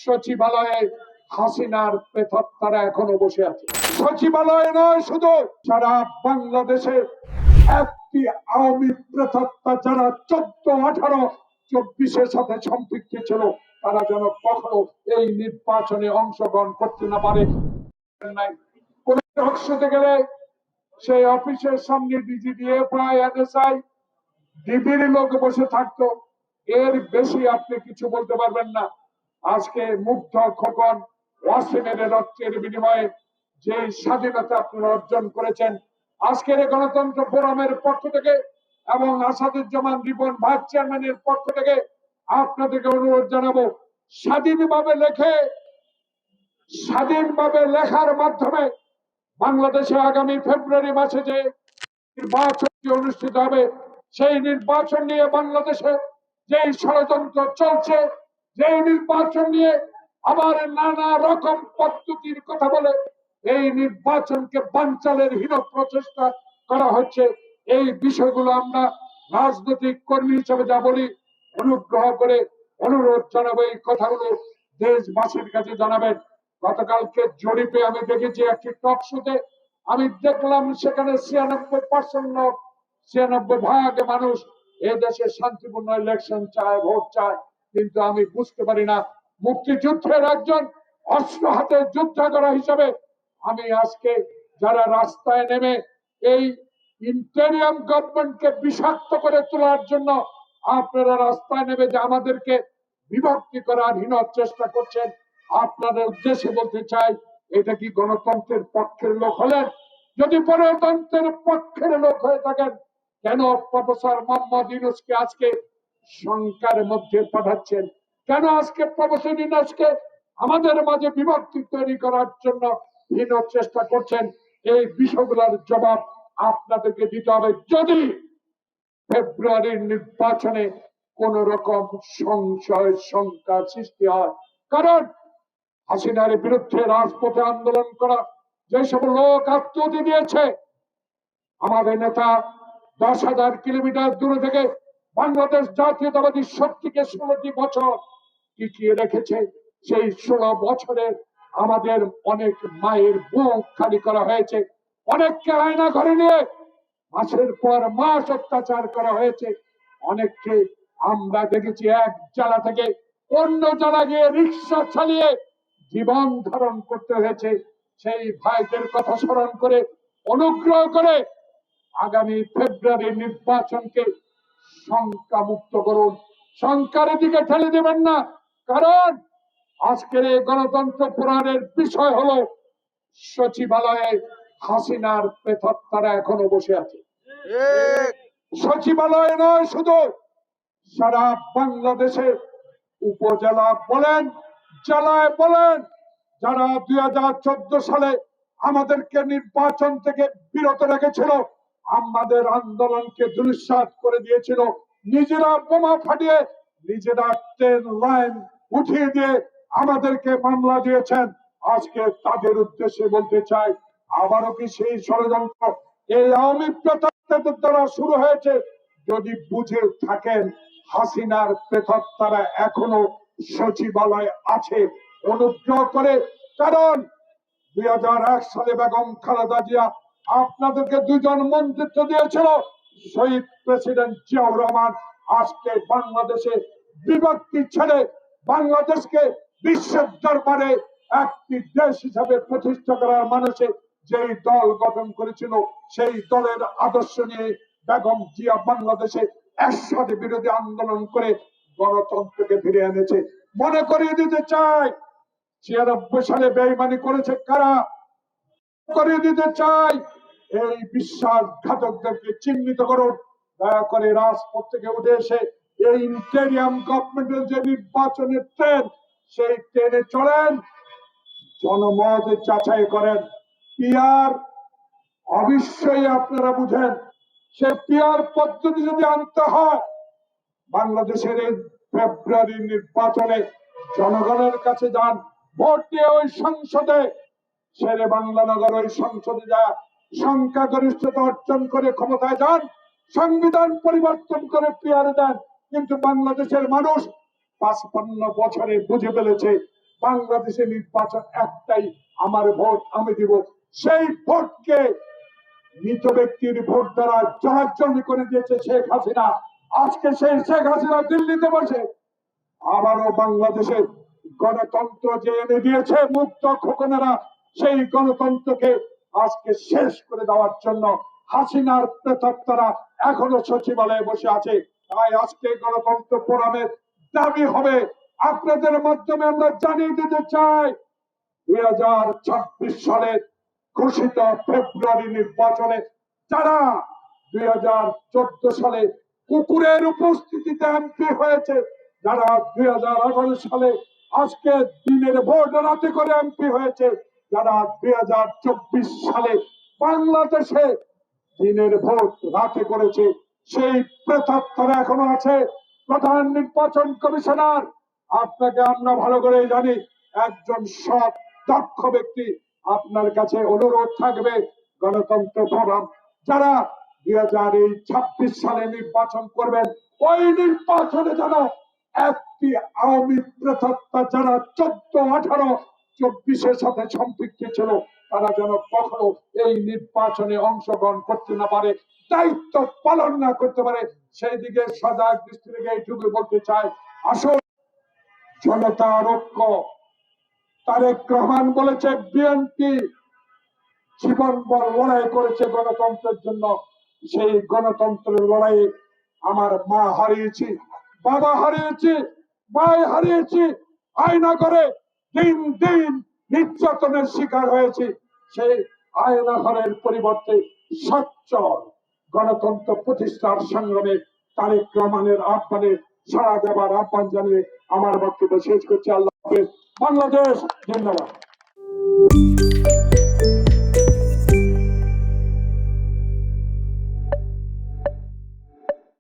সচিবালয়ে হাসিনার প্রেতাত্মারা এখনো বসে আছে। সচিবালয়ে নয়, শুধু সারা বাংলাদেশে একটি আওয়ামী প্রেতাত্মা যারা 14, 18, 24-এর সাথে সম্পৃক্ত ছিল, তারা যেন কখনো এই নির্বাচনে অংশগ্রহণ করতে না পারে। কোন টকশোতে গেলে সেই অফিসের সামনে ডিজিডিএফআই, এনএসআই, ডিবির লোক বসে থাকতো, এর বেশি আপনি কিছু বলতে পারবেন না। আজকে মুগ্ধ খোকন ওয়াসিমের রক্তের বিনিময়ে যে স্বাধীনতা আপনারা অর্জন করেছেন, আজকের গণতন্ত্র ফোরামের পক্ষ থেকে এবং আসাদুজ্জামান রিপন ভাইস চেয়ারম্যানের পক্ষ থেকে আপনাদেরকে অনুরোধ জানাবো, স্বাধীনভাবে লেখার মাধ্যমে বাংলাদেশে আগামী ফেব্রুয়ারি মাসে যে নির্বাচনটি অনুষ্ঠিত হবে, সেই নির্বাচন নিয়ে বাংলাদেশে যে ষড়যন্ত্র চলছে, যে নির্বাচন নিয়ে আবার নানা রকম পদ্ধতির কথা বলে এই নির্বাচনকে বানচালের হীন প্রচেষ্টা করা হচ্ছে, এই বিষয়গুলো আমরা রাজনৈতিক কর্মী হিসেবে যা বলি, অনুগ্রহ করে অনুরোধ জানাবো এই কথাগুলো দেশবাসীর কাছে জানাবেন। গতকালকে জরিপে আমি দেখেছি একটি টক শোতে, আমি দেখলাম সেখানে 96% মানুষ এই দেশে শান্তিপূর্ণ ইলেকশন চায়, ভোট চায়। কিন্তু আমি বুঝতে পারি না, মুক্তিযুদ্ধের একজন অস্ত্র হাতে যোদ্ধা করা হিসাবে আমি আজকে যারা রাস্তায় নেমে এই ইন্টেরিয়াম গভর্নমেন্টকে বিষাক্ত করে তোলার জন্য আপনারা রাস্তায় নেমে যে আমাদেরকে বিভক্তি করার হীন চেষ্টা করছেন, আপনাদের উদ্দেশ্যে বলতে চাই, এটা কি গণতন্ত্রের পক্ষের লোক হলেন? যদি গণতন্ত্রের পক্ষের লোক হয়ে থাকেন, কেন প্রফেসর মোহাম্মদ ইউনূসকে আজকে শঙ্কার মধ্যে পাঠাচ্ছেন? কেন আজকে প্রফেসর ইউনূসকে আমাদের মাঝে বিভক্তি তৈরি করার জন্য হীন চেষ্টা করছেন? এই বিষয়গুলোর জবাব আপনাদেরকে দিতে হবে যদি ফেব্রুয়ারির নির্বাচনে কোন রকম সংশয় শঙ্কা সৃষ্টি হয়। কারণ হাসিনার বিরুদ্ধে রাজপথে আন্দোলন করা যেসব লোক আত্মহতি দিয়েছে, আমাদের নেতা 10,000 কিলোমিটার দূরে থেকে বাংলাদেশ জাতীয়তাবাদী শক্তিকে 16টি বছর টিকিয়ে রেখেছে। সেই 16 বছরে আমাদের অনেক মায়ের বুক খালি করা হয়েছে, অনেককে আয়না ঘরে নিয়ে মাসের পর মাস অত্যাচার করা হয়েছে, অনেককে আমরা দেখেছি এক জেলা থেকে অন্য জেলা গিয়ে রিক্সা চালিয়ে জীবন ধারণ করতে হয়েছে। সেই ভাইদের কথা স্মরণ করে অনুগ্রহ করে আগামী ফেব্রুয়ারি নির্বাচনকে শঙ্কা মুক্ত করুন, শঙ্কার দিকে ঠেলে দেবেন না। কারণ আজকের এই গণতন্ত্র পুরাণের বিষয় হলো সচিবালয়ে হাসিনার প্রেতাত্মারা এখনো বসে আছে। সচিবালয়ে নয়, শুধু সারা বাংলাদেশে উপজেলা বলেন, জেলায় বলেন, যারা 2014 সালে আমাদেরকে নির্বাচন থেকে বিরত রেখেছিল, আমাদের আন্দোলনকে দুলিশ্বাস করে দিয়েছিল, নিজেরা বোমা ফাটিয়ে নিজেরা ট্রেন লাইন উঠিয়ে দিয়ে আমাদেরকে মামলা দিয়েছেন, আজকে তাদের উদ্দেশ্যে বলতে চাই, আবারও কি সেই ষড়যন্ত্র এই আওয়ামী প্রেতাত্মাদের দ্বারা শুরু হয়েছে? যদি বুঝে থাকেন হাসিনার প্রেতাত্মারা এখনো সচিবালয় আছে, অনুগ্রহ করে। কারণ 2001 সালে বেগম খালেদা জিয়া আপনাদেরকে 2জন মন্ত্রিত্ব দিয়েছিল, শহীদ প্রেসিডেন্ট জিয়াউর রহমান আজকে বাংলাদেশে বিভক্তি ছেড়ে বাংলাদেশকে বিশ্বের দরবারে একটি দেশ হিসাবে প্রতিষ্ঠা করার মানুষে যেই দল গঠন করেছিল, সেই দলের আদর্শ নিয়ে বেগম জিয়া বাংলাদেশে এরশাদ বিরোধী আন্দোলন করে গণতন্ত্রকে ফিরে এনেছে। মনে করিয়ে দিতে চাই 96 সালে বেঈমানি করেছে কারা, করিয়ে দিতে চাই এই বিশ্বাসঘাতকদেরকে চিহ্নিত করুন। দয়া করে রাজপথ থেকে উঠে এসে এই ইন্টেরিয়াম গভর্নমেন্টের যে নির্বাচনের ট্রেন, সেই ট্রেনে চলেন, জনমত যাচাই করেন। পিআর অবশ্যই আপনারা বুঝেন, সে পিআর পদ্ধতি যদি আনতে হয় বাংলাদেশের এই ফেব্রুয়ারি নির্বাচনে জনগণের কাছে যান, ভোট দিয়ে ওই সংসদে শেরে বাংলা নগর ওই সংসদে যা সংখ্যাগরিষ্ঠতা অর্জন করে ক্ষমতায় যান, সংবিধান পরিবর্তন করে পিআর দেন। কিন্তু বাংলাদেশের মানুষ 55 বছরে বুঝে ফেলেছে বাংলাদেশে নির্বাচন একটাই, আমার ভোট আমি দিব। সেই ভোটকে মৃত ব্যক্তির ভোট দ্বারা জলাজ্জলি করে দিয়েছে শেখ হাসিনা। আজকে সেই শেখ হাসিনা দিল্লিতে বসে আবারও বাংলাদেশে গণতন্ত্র যে এনে দিয়েছে মুক্ত খোকনেরা, সেই গণতন্ত্রকে আজকে শেষ করে দেওয়ার জন্য হাসিনার প্রেতাত্মারা এখনো সচিবালয়ে বসে আছে। তাই আজকে গণতন্ত্র ফোরামের দাবি হবে, আপনাদের মাধ্যমে আমরা জানিয়ে দিতে চাই 2026 সালের ঘোষিত ফেব্রুয়ারি নির্বাচনে যারা 2014 সালে কুকুরের উপস্থিতিতে এমপি হয়েছে, যারা 2018 সালে আজকে দিনের ভোট রাতে করে এমপি হয়েছে, যারা 2024 সালে বাংলাদেশে দিনের ভোট রাতে করেছে, সেই প্রেতাত্মারা এখনো আছে। প্রধান নির্বাচন কমিশনার, আপনাকে আমরা ভালো করে জানি, একজন সৎ দক্ষ ব্যক্তি, আপনার কাছে অনুরোধ থাকবে গণতন্ত্র ফোরাম যারা 2026 সালে নির্বাচন করবেন, ওই নির্বাচনে যেন একটি আওয়ামী প্রেতাত্মা যারা 14, 18, 24-এর সাথে সম্পৃক্ত ছিল তারা যেন কখনো এই নির্বাচনে অংশগ্রহণ করতে না পারে, দায়িত্ব পালন না করতে পারে, সেই দিকে সজাগ দৃষ্টি রেখে এইটুকু বলতে চাই। আসুন, জনতার ঐক্য। তারেক রহমান বলেছে বিএনপি জীবনভর লড়াই করেছে গণতন্ত্রের জন্য, সেই গণতন্ত্রের লড়াইয়ে আমার মা হারিয়েছি, বাবা হারিয়েছি, ভাই হারিয়েছি, আয়না করে দিন দিন নির্যাতনের শিকার হয়েছি। সেই আয়না ঘরের পরিবর্তে সচ্চল গণতন্ত্র প্রতিষ্ঠার সংগ্রামে তারেক রহমানের আহ্বানে সাড়া দেবার আহ্বান জানিয়ে আমার বক্তব্য শেষ করছি। আল্লাহ হাফেজ। বাংলাদেশ জিন্দাবাদ।